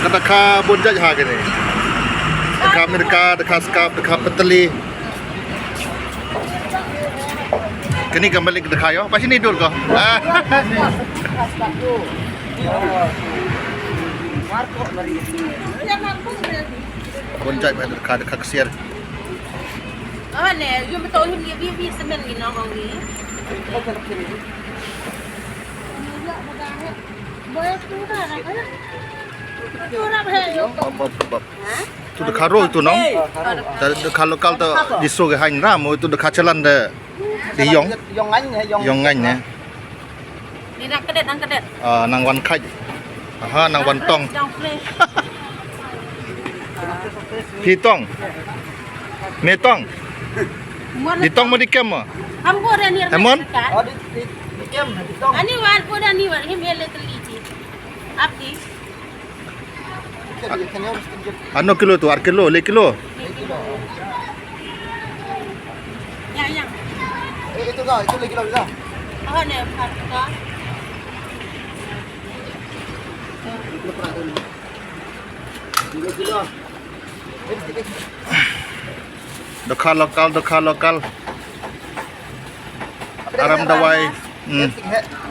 Dekat bonjak ha ke ni. Dekat Amerika, dekat Skap, dekat Peteli. Kini kembali ke dekat yo. Pas sini dulu kau. Bonjak pada dekat Kesiar. Ne, yung betul ni vi semen ni nong ni. Boleh tu dah kan? Tu dah ber. Tu dekat road tu nong. Dekat lokal tu di Soge Hain Ram itu dekat jalan de di Yong. Yong Ngan ya. Ni nak kedet, nang kedet. Nang Wan Khai. Aha, nang Wan Tong. Pi Tong. Me Tong. Di Tong mau di kem mo? Hamko dah ni. Emon? Di kem di tong. Ani wan po dah ni wan him ele teliti. Abdi. Ano kilo tu? 8 kilo, 5 kilo. Yang. Itu dah, itu lagi dah. Ne, harga. Kilo. Dekat lokal. Aram dawai.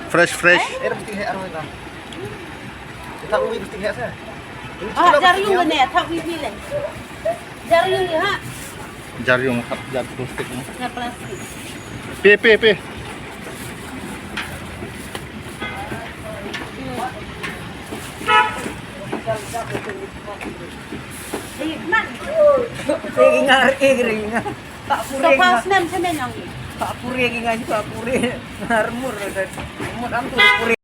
Fresh. Tak ubi mesti hek saya. Jaryung ne, thak vi le. Jaryung ni ha. Jaryung jar plastik. Na plastik. Pe. Man. Ringa. Tak So puri. pas nem semen nong ni. Tak puri ringa juga puri. Harmur. Mut am tu puri.